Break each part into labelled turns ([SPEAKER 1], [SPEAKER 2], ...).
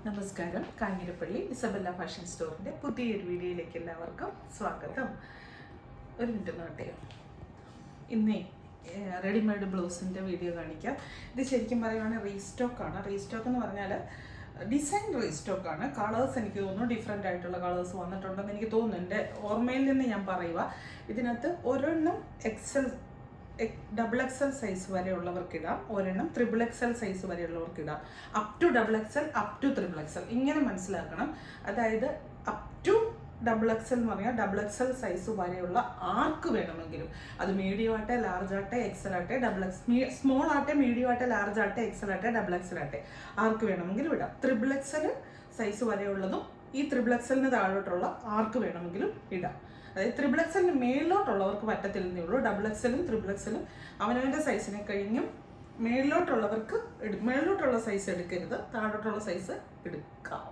[SPEAKER 1] നമസ്കാരം. Kanjirappally Isabella fashion സ്റ്റോറിൻ്റെ പുതിയൊരു വീഡിയോയിലേക്ക് എല്ലാവർക്കും സ്വാഗതം. ഒരു മിനിറ്റ് നോട്ടെ. ഇന്നേ റെഡിമെയ്ഡ് ബ്ലൗസിൻ്റെ വീഡിയോ കാണിക്കാം. ഇത് ശരിക്കും പറയുകയാണെങ്കിൽ റീസ്റ്റോക്കാണ്. റീസ്റ്റോക്ക് എന്ന് പറഞ്ഞാൽ ഡിസൈൻ റീസ്റ്റോക്കാണ്. കളേഴ്സ് എനിക്ക് തോന്നുന്നു ഡിഫറെൻ്റ് ആയിട്ടുള്ള കളേഴ്സ് വന്നിട്ടുണ്ടെന്ന് എനിക്ക് തോന്നുന്നു. എൻ്റെ ഓർമ്മയിൽ നിന്ന് ഞാൻ പറയുക. ഇതിനകത്ത് ഒരെണ്ണം XL സൈസ് വരെയുള്ളവർക്ക് ഇടാം, ഒരെണ്ണം XXL സൈസ് വരെയുള്ളവർക്ക് ഇടാം. Up to XXL, up to XXL ഇങ്ങനെ മനസ്സിലാക്കണം. അതായത് അപ് ടു XXL എന്ന് പറഞ്ഞാൽ XXL സൈസ് വരെയുള്ള ആർക്ക് വേണമെങ്കിലും, അത് മീഡിയം ആട്ടെ, ലാർജ് ആട്ടെ, എക്സൽ ആട്ടെ, സ്മോൾ ആട്ടെ, മീഡിയം ആട്ടെ, ലാർജ് ആട്ടെ, എക്സൽ ആട്ടെ, XXL ആട്ടെ, ആർക്ക് വേണമെങ്കിലും ഇടാം. XXL സൈസ് വരെയുള്ളതും ഈ XXLന് താഴോട്ടുള്ള ആർക്ക് വേണമെങ്കിലും ഇടാം. അതായത് XXLന് മേളിലോട്ടുള്ളവർക്ക് പറ്റത്തില്ലെന്നേ ഉള്ളൂ. XXLും XXLും അവനവൻ്റെ സൈസിനെ കഴിഞ്ഞും മേളിലോട്ടുള്ളവർക്ക് മേളിലോട്ടുള്ള സൈസ് എടുക്കരുത്, താഴോട്ടുള്ള സൈസ് എടുക്കാം.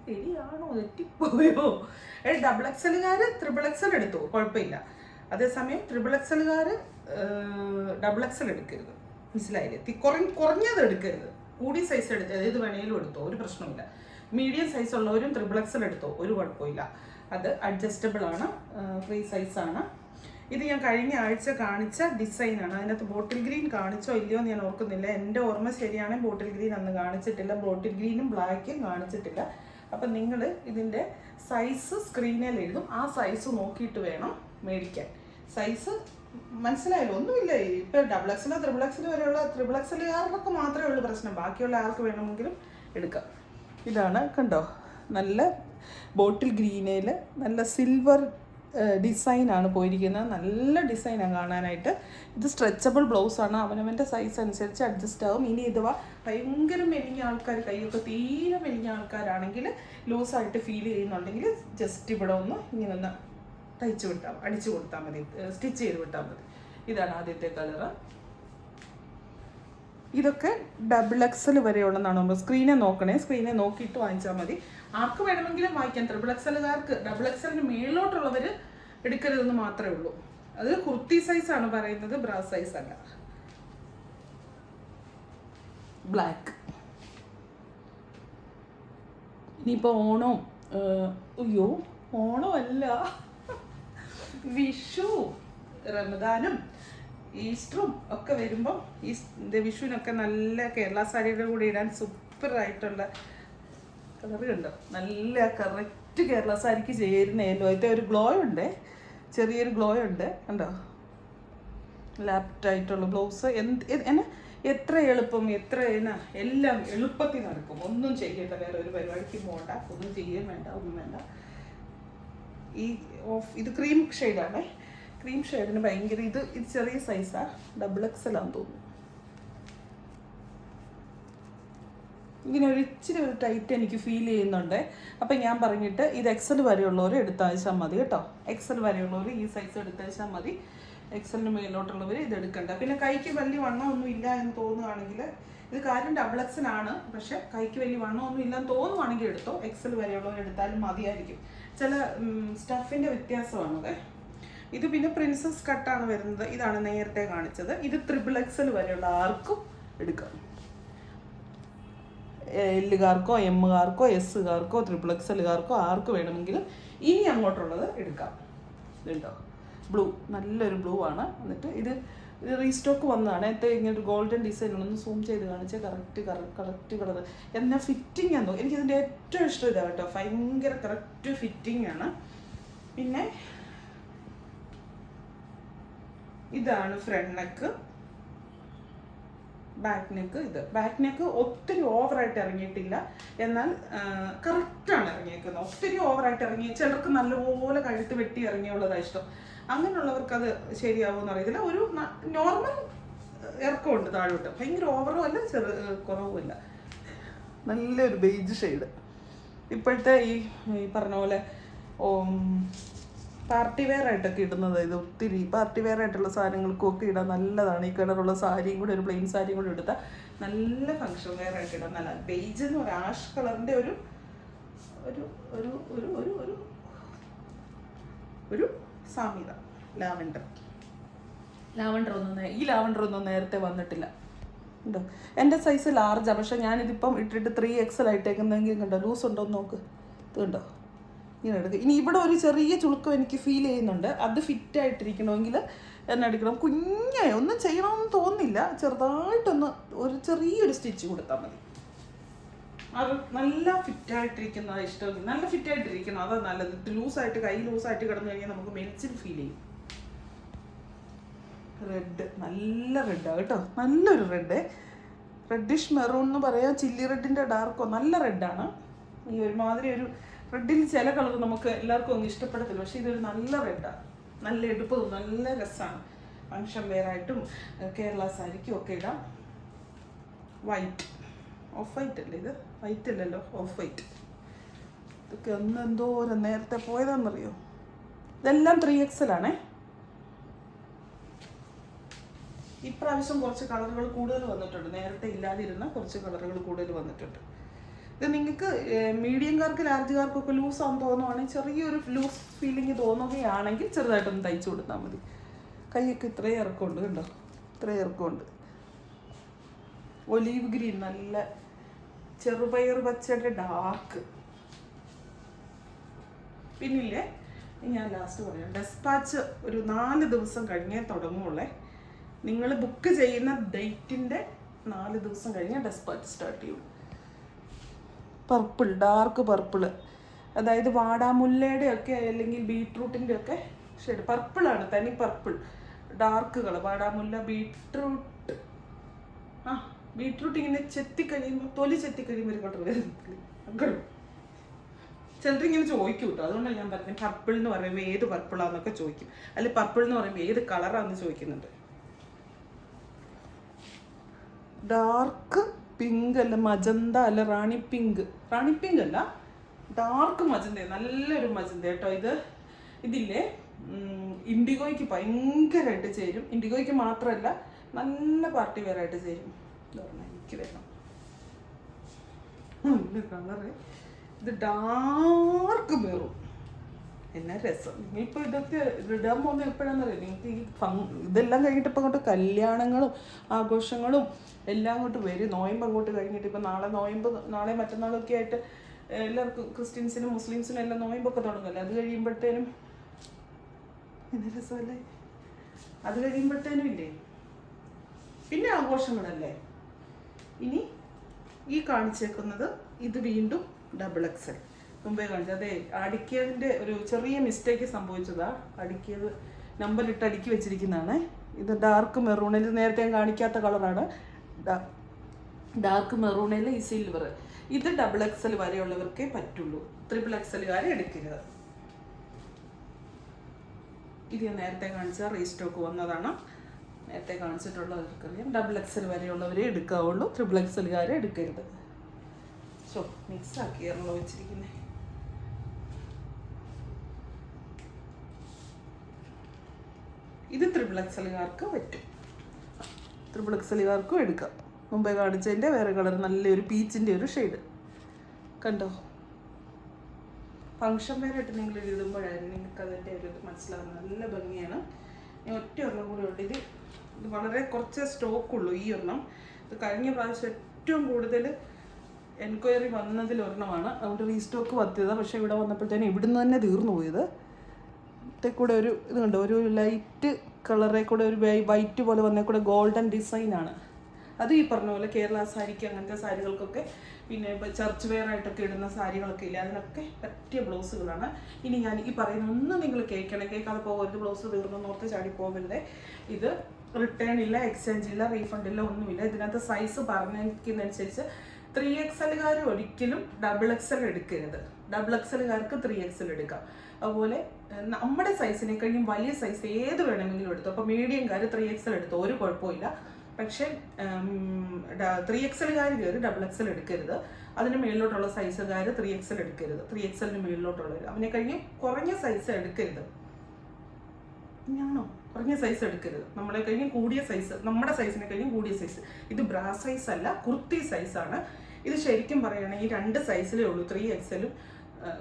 [SPEAKER 1] ശരിയാണോ, തെറ്റിപ്പോയോ? XXLുകാർ XXL എടുത്തു, കുഴപ്പമില്ല. അതേസമയം XXLുകാർ XXL എടുക്കരുത്. മനസ്സിലായില്ലേ? കുറഞ്ഞത് എടുക്കരുത്, കൂടിയ സൈസ് എടുത്ത് ഏത് വേണേലും എടുത്തോ, ഒരു പ്രശ്നമില്ല. മീഡിയം സൈസ് ഉള്ളവരും XXL എടുത്തോ, ഒരു കുഴപ്പമില്ല. അത് അഡ്ജസ്റ്റബിൾ ആണ്, ഫ്രീ സൈസാണ്. ഇത് ഞാൻ കഴിഞ്ഞ ആഴ്ച കാണിച്ച ഡിസൈനാണ്. അതിനകത്ത് ബോട്ടിൽ ഗ്രീൻ കാണിച്ചോ ഇല്ലയോ എന്ന് ഞാൻ ഓർക്കുന്നില്ല. എൻ്റെ ഓർമ്മ ശരിയാണെങ്കിൽ ബോട്ടിൽ ഗ്രീൻ അന്ന് കാണിച്ചിട്ടില്ല, ബോട്ടിൽ ഗ്രീനും ബ്ലാക്കും കാണിച്ചിട്ടില്ല. അപ്പം നിങ്ങൾ ഇതിൻ്റെ സൈസ് സ്ക്രീനിൽ എഴുതും, ആ സൈസ് നോക്കിയിട്ട് വേണം മേടിക്കാൻ. സൈസ് മനസ്സിലായല്ലോ? ഒന്നുമില്ല. ഇപ്പോൾ XXL XXL വരെയുള്ള XXLകാർക്ക് മാത്രമേ ഉള്ളൂ പ്രശ്നം, ബാക്കിയുള്ള ആർക്ക് വേണമെങ്കിലും എടുക്കാം. ഇതാണ്, കണ്ടോ, നല്ല ബോട്ടിൽ ഗ്രീനയിൽ നല്ല സിൽവർ ഡിസൈനാണ് പോയിരിക്കുന്നത്. നല്ല ഡിസൈനാണ് കാണാനായിട്ട്. ഇത് സ്ട്രെച്ചബിൾ ബ്ലൗസാണ്, അവനവൻ്റെ സൈസ് അനുസരിച്ച് അഡ്ജസ്റ്റ് ആകും. ഇനി ഇതുവാ ഭയങ്കര മെലിഞ്ഞ ആൾക്കാർ, കൈയൊക്കെ തീരെ മെലിഞ്ഞ ആൾക്കാരാണെങ്കിൽ ലൂസായിട്ട് ഫീൽ ചെയ്യുന്നുണ്ടെങ്കിൽ ജസ്റ്റ് ഇവിടെ ഒന്ന് ഇങ്ങനെ ഒന്ന് അടിച്ചു കൊടുത്താൽ മതി, സ്റ്റിച്ച് ചെയ്ത് വിട്ടാൽ മതി. ഇതാണ് ആദ്യത്തെ കളറ്. ഇതൊക്കെ XXL വരെയുള്ളതാണ്. നമ്മൾ സ്ക്രീനെ നോക്കണേ, സ്ക്രീനെ നോക്കിയിട്ട് വാങ്ങിച്ചാൽ മതി. ആർക്ക് വേണമെങ്കിലും വാങ്ങിക്കാം. XXLകാർക്ക് XXLന് മേളിലോട്ടുള്ളവർ എടുക്കരുതെന്ന് മാത്രമേ ഉള്ളൂ. അത് കുർത്തി സൈസാണ് പറയുന്നത്, ബ്രാ സൈസ് അല്ല. ബ്ലാക്ക്. ഇനിയിപ്പോൾ ഓണം, അയ്യോ ഓണമല്ല, വിഷു, റമദാനും ഈസ്റ്ററും ഒക്കെ വരുമ്പോൾ വിഷുവിനൊക്കെ നല്ല കേരള സാരിയുടെ കൂടെ ഇടാൻ സൂപ്പറായിട്ടുള്ള കളർ കണ്ടോ, നല്ല കറക്റ്റ് കേരള സാരിക്ക് ചേരുന്ന യെല്ലോ. അതിൻ്റെ ഒരു ഗ്ലോ ഉണ്ട്, ചെറിയൊരു ഗ്ലോ ഉണ്ട്, കണ്ടോ. ലാപ്റ്റായിട്ടുള്ള ബ്ലൗസ് എത്ര എളുപ്പം, എല്ലാം എളുപ്പത്തിൽ നടക്കും. ഒന്നും ചെയ്യേണ്ട, വേറെ ഒരു പരിപാടിക്ക് പോകണ്ട, ഒന്നും ചെയ്യാൻ വേണ്ട, ഒന്നും വേണ്ട. ഇത് ക്രീം ഷെയ്ഡാണേ. ക്രീം ഷെയ്ഡിന് ഭയങ്കര ഇത് ചെറിയ സൈസാണ്, XXL ആണെന്ന് തോന്നുന്നു. ഇങ്ങനെ ഒരു ഇച്ചിരി ഒരു ടൈറ്റ് എനിക്ക് ഫീൽ ചെയ്യുന്നുണ്ട്. അപ്പം ഞാൻ പറഞ്ഞിട്ട് ഇത് XL വരെയുള്ളവർ എടുത്തയച്ചാൽ മതി കേട്ടോ. XL വരെയുള്ളവർ ഈ സൈസ് എടുത്തയച്ചാൽ മതി. XLന് മേലോട്ടുള്ളവർ ഇത് എടുക്കണ്ട. പിന്നെ കൈക്ക് വലിയ വണ്ണമൊന്നും ഇല്ല എന്ന് തോന്നുകയാണെങ്കിൽ, ഇത് കാര്യം XXL ആണ്, പക്ഷെ കൈക്ക് വലിയ വണ്ണമൊന്നും ഇല്ലെന്ന് തോന്നുവാണെങ്കിൽ എടുത്തോ. XL വരെയുള്ളവർ എടുത്താലും മതിയായിരിക്കും. ചില സ്റ്റഫിൻ്റെ വ്യത്യാസമാണത്. ഇത് പിന്നെ പ്രിൻസസ് കട്ടാണ് വരുന്നത്. ഇതാണ് നേരത്തെ കാണിച്ചത്. ഇത് XXL വരെയുള്ള ആർക്കും എടുക്കാം. എല്ലുകാർക്കോ, എമ്മുകാർക്കോ, എസ്സുകാർക്കോ, XXLകാർക്കോ ആർക്ക് വേണമെങ്കിലും ഇനി അങ്ങോട്ടുള്ളത് എടുക്കാം. ഇതുണ്ടോ, ബ്ലൂ, നല്ലൊരു ബ്ലൂ ആണ്. എന്നിട്ട് ഇത് റീസ്റ്റോക്ക് വന്നതാണ്. നേരത്തെ ഇങ്ങനെ ഗോൾഡൻ ഡിസൈൻ ഒന്ന് സൂം ചെയ്ത് കാണിച്ചാൽ കറക്റ്റ് കളർ. എന്നാൽ ഫിറ്റിംഗ് ആണെന്നോ, എനിക്കിതിൻ്റെ ഏറ്റവും ഇഷ്ടം ഇതാണ് കേട്ടോ. ഭയങ്കര കറക്റ്റ് ഫിറ്റിംഗ് ആണ്. പിന്നെ ഇതാണ് ഫ്രണ്ട് നെക്ക്, ബാക്ക് നെക്ക്. ഇത് ബാക്ക് നെക്ക് ഒത്തിരി ഓവറായിട്ട് ഇറങ്ങിയിട്ടില്ല, എന്നാൽ കറക്റ്റാണ് ഇറങ്ങിയേക്കുന്നത്. ഒത്തിരി ഓവറായിട്ട് ഇറങ്ങി, ചിലർക്ക് നല്ലപോലെ കഴുത്ത് വെട്ടി ഇറങ്ങിയുള്ളതാണ് ഇഷ്ടം. അങ്ങനെയുള്ളവർക്ക് അത് ശരിയാവുമെന്ന് അറിയത്തില്ല. ഒരു നോർമൽ ഇറക്കമുണ്ട് താഴോട്ട്, ഭയങ്കര ഓവറും അല്ല, കുറവുമില്ല. നല്ലൊരു ബേജ് ഷെയ്ഡ്. ഇപ്പോഴത്തെ ഈ പറഞ്ഞ പോലെ പാർട്ടി വെയർ ആയിട്ടൊക്കെ ഇടുന്നത്. ഇത് ഒത്തിരി പാർട്ടി വെയർ ആയിട്ടുള്ള സാധനങ്ങൾക്കൊക്കെ ഇടാൻ നല്ലതാണ്. ഈ കളറുള്ള സാരിയും കൂടെ, ഒരു പ്ലെയിൻ സാരിയും കൂടെ എടുത്താൽ നല്ല ഫങ്ഷൻ വെയർ ആയിട്ട് ഇടാൻ നല്ല. ബേജ് എന്ന് പറയുക ആഷ് കളറിൻ്റെ ഒരു ഒരു ഒരു ഒരു ഒരു ഒരു ഒരു സാമ്യത. ലാവൻഡർ ഒന്നും ഈ ലാവൻഡർ ഒന്നും നേരത്തെ വന്നിട്ടില്ല. ഉണ്ടോ? എൻ്റെ സൈസ് ലാർജാണ്, പക്ഷേ ഞാനിതിപ്പം ഇട്ടിട്ട് 3XL ആയിട്ടേക്കുന്നെങ്കിൽ കണ്ടോ ലൂസ് ഉണ്ടോ എന്ന് നോക്ക്. ഇത് കണ്ടോ, ഇങ്ങനെ എടുക്കുക. ഇനി ഇവിടെ ഒരു ചെറിയ ചുളുക്കം എനിക്ക് ഫീൽ ചെയ്യുന്നുണ്ട്, അത് ഫിറ്റായിട്ടിരിക്കണമെങ്കിൽ എന്നെ എടുക്കണം. കുഞ്ഞായി ഒന്നും ചെയ്യണമെന്ന് തോന്നുന്നില്ല, ചെറുതായിട്ടൊന്ന് ഒരു ചെറിയൊരു സ്റ്റിച്ച് കൊടുത്താൽ മതി. അത് നല്ല ഫിറ്റായിട്ടിരിക്കുന്നത് ഇഷ്ടം, നല്ല ഫിറ്റായിട്ടിരിക്കണം, അതാണ് നല്ലത്. ലൂസായിട്ട് കൈ ലൂസായിട്ട് കിടന്നു കഴിഞ്ഞാൽ നമുക്ക് മെലിച്ചിൽ ഫീൽ ചെയ്യും. റെഡ്, നല്ല റെഡാണ് കേട്ടോ, നല്ലൊരു റെഡ്, റെഡിഷ് മെറൂൺ എന്ന് പറയാം, ചില്ലി റെഡിൻ്റെ ഡാർക്കോ, നല്ല റെഡാണ്. ഈ ഒരുമാതിരി ഒരു റെഡിൽ ചില കളർ നമുക്ക് എല്ലാവർക്കും ഒന്നും ഇഷ്ടപ്പെടത്തില്ല, പക്ഷേ ഇതൊരു നല്ല റെഡാണ്, നല്ല എടുപ്പ്, നല്ല രസമാണ്. ഫങ്ഷൻ വെയറായിട്ടും കേരള സാരിക്കും ഒക്കെ ഇടാം. വൈറ്റ്, ഓഫ് വൈറ്റ് അല്ലേ ഇത്? വൈറ്റ് അല്ലല്ലോ, ഓഫ് വൈറ്റ്. ഇതൊക്കെ ഒന്ന് എന്തോരം നേരത്തെ പോയതാണെന്നറിയോ? ഇതെല്ലാം 3XL ആണേ. ഇപ്രാവശ്യം കുറച്ച് കളറുകൾ കൂടുതൽ വന്നിട്ടുണ്ട്, നേരത്തെ ഇല്ലാതിരുന്ന കുറച്ച് കളറുകൾ കൂടുതൽ വന്നിട്ടുണ്ട്. ഇത് നിങ്ങൾക്ക് മീഡിയംകാർക്ക് ലാർജുകാർക്കൊക്കെ ലൂസാന്ന് തോന്നുവാണെങ്കിൽ, ചെറിയൊരു ലൂസ് ഫീലിംഗ് തോന്നുകയാണെങ്കിൽ ചെറുതായിട്ടൊന്ന് തയ്ച്ചു കൊടുത്താൽ മതി. കൈയൊക്കെ ഇത്രയും ഇറക്കമുണ്ട് കണ്ടോ, ഇത്രയും ഇറക്കമുണ്ട്. ഒലീവ് ഗ്രീൻ, നല്ല ചെറുപയർ പച്ചയുടെ ഡാർക്ക്. പിന്നില്ലേ, ഞാൻ ലാസ്റ്റ് പറയാം, ഡെസ്പാച്ച് ഒരു 4 ദിവസം കഴിഞ്ഞേ തുടങ്ങുള്ളേ. നിങ്ങൾ ബുക്ക് ചെയ്യുന്ന ഡേറ്റിൻ്റെ 4 ദിവസം കഴിഞ്ഞാൽ ഡെസ്പാച്ച് സ്റ്റാർട്ട് ചെയ്യും. പർപ്പിൾ, ഡാർക്ക് പർപ്പിള്, അതായത് വാടാമുല്ലയുടെ ഒക്കെ അല്ലെങ്കിൽ ബീട്രൂട്ടിൻ്റെ ഒക്കെ ഷെയ്ഡ്. പർപ്പിളാണ്, തനി പർപ്പിൾ, ഡാർക്ക് കളർ. വാടാമുല്ല, ബീട്രൂട്ട്, ബീട്രൂട്ട് ഇങ്ങനെ ചെത്തിക്കഴിയുമ്പോൾ, തൊലി ചെത്തിക്കഴിയുമ്പോൾ ഒരു കളർ വരുന്നില്ല. ചിലരിങ്ങനെ ചോദിക്കും കേട്ടോ, അതുകൊണ്ടാണ് ഞാൻ പറഞ്ഞത് പർപ്പിൾ എന്ന് പറയുമ്പോൾ ഏത് പർപ്പിളാന്നൊക്കെ ചോദിക്കും, അല്ലെങ്കിൽ പർപ്പിൾ എന്ന് പറയുമ്പോൾ ഏത് കളറാണെന്ന് ചോദിക്കുന്നുണ്ട്. ഡാർക്ക് പിങ്ക് അല്ല, മജന്ത അല്ല, റാണി പിങ്ക് അല്ല, ഡാർക്ക് മജന്ത, നല്ലൊരു മജന്ത കേട്ടോ. ഇതില്ലേ ഇൻഡിഗോയ്ക്ക് ഭയങ്കരമായിട്ട് ചേരും. ഇൻഡിഗോയ്ക്ക് മാത്രമല്ല, നല്ല പാർട്ടി വെയറായിട്ട് ചേരും. എനിക്ക് വേണം കളറ്. ഇത് ഡാർക്ക് മെറൂൺ, എന്നാ രസം. നിങ്ങളിപ്പോൾ ഇതൊക്കെ ഇടാൻ പോകുന്നത് എപ്പോഴാണെന്നറിയാം? നിങ്ങൾക്ക് ഈ ഇതെല്ലാം കഴിഞ്ഞിട്ട് ഇപ്പം അങ്ങോട്ട് കല്യാണങ്ങളും ആഘോഷങ്ങളും എല്ലാം അങ്ങോട്ട് വരും. നോയമ്പ് അങ്ങോട്ട് കഴിഞ്ഞിട്ട്, ഇപ്പം നാളെ നോയമ്പ്, നാളെ മറ്റന്നാളൊക്കെ ആയിട്ട് എല്ലാവർക്കും ക്രിസ്ത്യൻസിനും മുസ്ലിംസിനും എല്ലാം നോയമ്പൊക്കെ തുടങ്ങുമല്ലോ. അത് കഴിയുമ്പോഴത്തേനും എന്നാ രസമല്ലേ, അത് കഴിയുമ്പോഴത്തേനും ഇല്ലേ പിന്നെ ആഘോഷങ്ങളല്ലേ. ഇനി ഈ കാണിച്ചേക്കുന്നത് ഇത് വീണ്ടും XXL. മുമ്പേ കാണിച്ചു, അതെ അടുക്കിയതിൻ്റെ ഒരു ചെറിയ മിസ്റ്റേക്ക് സംഭവിച്ചതാ. അടുക്കിയത് നമ്പറിട്ട് അടുക്കി വെച്ചിരിക്കുന്നതാണ്. ഇത് ഡാർക്ക് മെറൂണിൽ, നേരത്തെ ഞാൻ കാണിക്കാത്ത കളറാണ്, ഡാർക്ക് മെറൂണിൽ ഈ സിൽവർ. ഇത് XXL വരെയുള്ളവർക്കേ പറ്റുള്ളൂ, XXXL എടുക്കരുത്. ഇത് ഞാൻ നേരത്തെ കാണിച്ച റീസ്റ്റോക്ക് വന്നതാണ്, നേരത്തെ കാണിച്ചിട്ടുള്ളവർക്കറിയാം. XXL വരെയുള്ളവരെ എടുക്കാവുള്ളൂ, XXL എടുക്കരുത്. സോ മിക്സ് ആക്കിയാണല്ലോ വെച്ചിരിക്കുന്നത്. ഇത് XXL പറ്റും, XXL എടുക്കാം. മുമ്പേ കാണിച്ചതിൻ്റെ വേറെ കളർ, നല്ലൊരു പീച്ചിൻ്റെ ഒരു ഷെയ്ഡ് കണ്ടോ. ഫങ്ഷൻ വെയറായിട്ട് നിങ്ങൾ ഇടുമ്പോഴായിരുന്നു നിങ്ങൾക്ക് അതിൻ്റെ ഒരു ഇത് മനസ്സിലാകുന്നത്. നല്ല ഭംഗിയാണ്. ഞാൻ ഒറ്റ ഒരെണ്ണം കൂടി ഉണ്ട്. ഇത് വളരെ കുറച്ച് സ്റ്റോക്കുള്ളൂ ഈ ഒരെണ്ണം. ഇത് കഴിഞ്ഞ പ്രാവശ്യം ഏറ്റവും കൂടുതൽ എൻക്വയറി വന്നതിൽ ഒരെണ്ണമാണ്, അതുകൊണ്ട് റീസ്റ്റോക്ക് പറ്റിയതാണ്. പക്ഷേ ഇവിടെ വന്നപ്പോഴത്തേനും ഇവിടുന്ന് തന്നെ തീർന്നു പോയത്. കൂടെ ഒരു ഇത് കണ്ടോ, ഒരു ലൈറ്റ് കളറെ കൂടെ ഒരു വൈറ്റ് പോലെ വന്നേ കൂടെ ഗോൾഡൻ ഡിസൈനാണ്. അത് ഈ പറഞ്ഞ പോലെ കേരള സാരിക്ക്, അങ്ങനത്തെ സാരികൾക്കൊക്കെ, പിന്നെ ഇപ്പോൾ ചർച്ച് വെയർ ആയിട്ടൊക്കെ ഇടുന്ന സാരികളൊക്കെ ഇല്ല, അതിനൊക്കെ പറ്റിയ ബ്ലൗസുകളാണ്. ഇനി ഞാൻ ഈ പറയുന്ന ഒന്നും നിങ്ങൾ കേൾക്കാതെ പോകരുത്, ബ്ലൗസ് തീർന്നോർത്ത് ചാടി പോകരുത്. ഇത് റിട്ടേൺ ഇല്ല, എക്സ്ചേഞ്ച് ഇല്ല, റീഫണ്ട് ഇല്ല, ഒന്നുമില്ല. ഇതിനകത്ത് സൈസ് പറഞ്ഞിരിക്കുന്നതനുസരിച്ച് 3XL ഒരിക്കലും XXL എടുക്കരുത്. XXL 3XL എടുക്കാം. അതുപോലെ നമ്മുടെ സൈസിനെ കഴിഞ്ഞും വലിയ സൈസ് ഏത് വേണമെങ്കിലും എടുത്തു. അപ്പോൾ മീഡിയംകാർ 3XL എടുത്തോ, ഒരു കുഴപ്പമില്ല. പക്ഷേ 3XL കയറി XXL എടുക്കരുത്. അതിന് മേളിലോട്ടുള്ള സൈസുകാർ 3XL എടുക്കരുത്. 3XL മേളിലോട്ടുള്ളവർ അവനെ കഴിഞ്ഞ് കുറഞ്ഞ സൈസ് എടുക്കരുത്. ഞാനോ കുറഞ്ഞ സൈസ് എടുക്കരുത്, നമ്മളെ കഴിഞ്ഞ് കൂടിയ സൈസ്, നമ്മുടെ സൈസിനെ കഴിഞ്ഞും കൂടിയ സൈസ്. ഇത് ബ്രാ സൈസ് അല്ല, കുർത്തി സൈസാണ്. ഇത് ശരിക്കും പറയുകയാണെങ്കിൽ 2 സൈസിലേ ഉള്ളൂ, 3XL.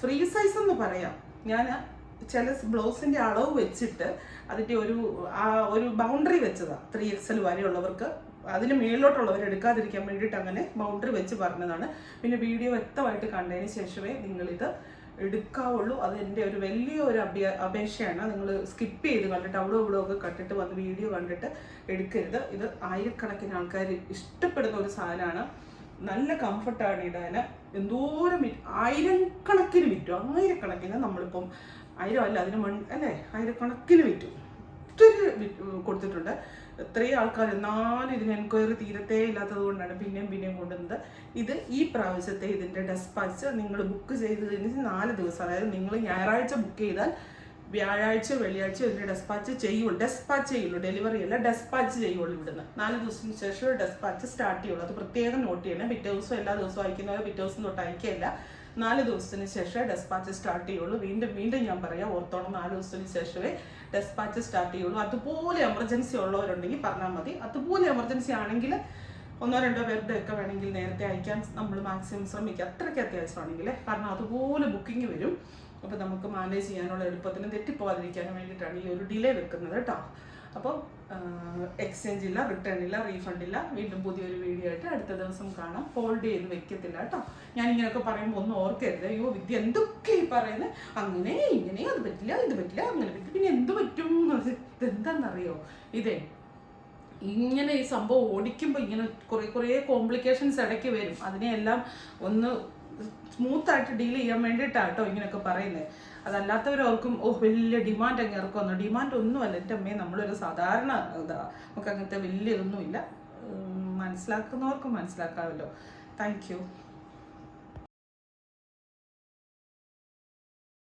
[SPEAKER 1] ഫ്രീ സൈസ് എന്ന് പറയാം. ഞാൻ ചില ബ്ലൗസിൻ്റെ അളവ് വെച്ചിട്ട് അതിൻ്റെ ഒരു ബൗണ്ടറി വെച്ചതാണ്. 3XL വരെയുള്ളവർക്ക് അതിന് മേളിലോട്ടുള്ളവർ എടുക്കാതിരിക്കാൻ വേണ്ടിയിട്ട് അങ്ങനെ ബൗണ്ടറി വെച്ച് പറഞ്ഞതാണ്. പിന്നെ വീഡിയോ വ്യക്തമായിട്ട് കണ്ടതിന് ശേഷമേ നിങ്ങളിത് എടുക്കാവുള്ളൂ. അത് എൻ്റെ ഒരു വലിയൊരു അപേക്ഷയാണ്. നിങ്ങൾ സ്കിപ്പ് ചെയ്ത് കണ്ടിട്ട് അവിടെ ഇവിടെ ഒക്കെ കണ്ടിട്ട് വന്ന് വീഡിയോ കണ്ടിട്ട് എടുക്കരുത്. ഇത് ആയിരക്കണക്കിന് ആൾക്കാർ ഇഷ്ടപ്പെടുന്ന ഒരു സാധനമാണ്. നല്ല കംഫർട്ടാണ് ഇടാൻ. എന്തോരം ആയിരക്കണക്കിന് വിറ്റും, ആയിരക്കണക്കിന്, നമ്മളിപ്പം 1000 അല്ല അതിന് അല്ലേ, ആയിരക്കണക്കിന് വിറ്റും, ഒത്തിരി കൊടുത്തിട്ടുണ്ട്. എത്രയും ആൾക്കാർ, എന്നാലും ഇതിന് എൻക്വയറി തീരത്തേ ഇല്ലാത്തത് കൊണ്ടാണ് പിന്നെയും കൊണ്ടുവന്നത്. ഇത് ഈ പ്രാവശ്യത്തെ ഇതിൻ്റെ ഡെസ്പാച്ച് നിങ്ങൾ ബുക്ക് ചെയ്തതിന് 4 ദിവസം, അതായത് നിങ്ങൾ ഞായറാഴ്ച ബുക്ക് ചെയ്താൽ വ്യാഴാഴ്ച വെള്ളിയാഴ്ച ഇതിൻ്റെ ഡെസ്പാച്ച് ചെയ്യുള്ളൂ, ഡെലിവറി അല്ല, ഡെസ്പാച്ച് ചെയ്യുള്ളൂ. ഇവിടുന്ന് 4 ദിവസത്തിന് ശേഷം ഡെസ്പാച്ച് സ്റ്റാർട്ട് ചെയ്യുള്ളൂ. അത് പ്രത്യേകം നോട്ട് ചെയ്യണം. പിറ്റേ ദിവസം എല്ലാ ദിവസവും അയക്കുന്നവരെ പിറ്റേ ദിവസം തൊട്ട് അയക്കുകയില്ല. 4 ദിവസത്തിന് ശേഷം ഡെസ്പാച്ച് സ്റ്റാർട്ട് ചെയ്യുള്ളൂ. വീണ്ടും ഞാൻ പറയാം, ഓർത്തോണം, 4 ദിവസത്തിന് ശേഷമേ ഡെസ്പാച്ച് സ്റ്റാർട്ട് ചെയ്യുള്ളൂ. അതുപോലെ എമർജൻസി ഉള്ളവരുണ്ടെങ്കിൽ പറഞ്ഞാൽ മതി. അതുപോലെ എമർജൻസി ആണെങ്കിൽ 1-2 പേരുടെ ഒക്കെ വേണമെങ്കിൽ നേരത്തെ അയക്കാൻ നമ്മൾ മാക്സിമം ശ്രമിക്കുക, അത്രയ്ക്ക് അത്യാവശ്യമാണെങ്കിൽ. കാരണം അതുപോലെ ബുക്കിംഗ് വരും. അപ്പോൾ നമുക്ക് മാനേജ് ചെയ്യാനുള്ള എളുപ്പത്തിന് തെറ്റിപ്പോകാതിരിക്കാനും വേണ്ടിയിട്ടാണ് ഈ ഒരു ഡിലേ വെക്കുന്നത് കേട്ടോ. അപ്പോൾ എക്സ്ചേഞ്ച് ഇല്ല, റിട്ടേൺ ഇല്ല, റീഫണ്ട് ഇല്ല. വീണ്ടും പുതിയൊരു വീഡിയോ ആയിട്ട് അടുത്ത ദിവസം കാണാം. ഹോൾഡ് ചെയ്ത് വെക്കത്തില്ല കേട്ടോ. ഞാൻ ഇങ്ങനെയൊക്കെ പറയുമ്പോൾ ഒന്നും ഓർക്കരുത്, അയ്യോ വിദ്യ എന്തൊക്കെ ഈ പറയുന്നത്, അങ്ങനെ ഇങ്ങനെ, അത് പറ്റില്ല ഇത് പറ്റില്ല, അങ്ങനെ പറ്റില്ല, പിന്നെ എന്ത് പറ്റും. ഇതെന്താണെന്നറിയോ, ഇതേ ഇങ്ങനെ ഈ സംഭവം ഓടിക്കുമ്പോൾ ഇങ്ങനെ കുറേ കോംപ്ലിക്കേഷൻസ് ഇടയ്ക്ക് വരും. അതിനെയെല്ലാം ഒന്ന് സ്മൂത്തായിട്ട് ഡീൽ ചെയ്യാൻ വേണ്ടിയിട്ടാട്ടോ ഇങ്ങനെയൊക്കെ പറയുന്നത്. അതല്ലാത്തവരോർക്കും വലിയ ഡിമാൻഡ് അങ്ങ് ഇറക്കുമെന്നോ. ഡിമാൻഡ് ഒന്നുമല്ല എൻ്റെ അമ്മയെ, നമ്മളൊരു സാധാരണ നമുക്ക് അങ്ങനത്തെ വലിയ ഇതൊന്നുമില്ല. മനസ്സിലാക്കുന്നവർക്ക് മനസ്സിലാക്കാമല്ലോ. Thank U.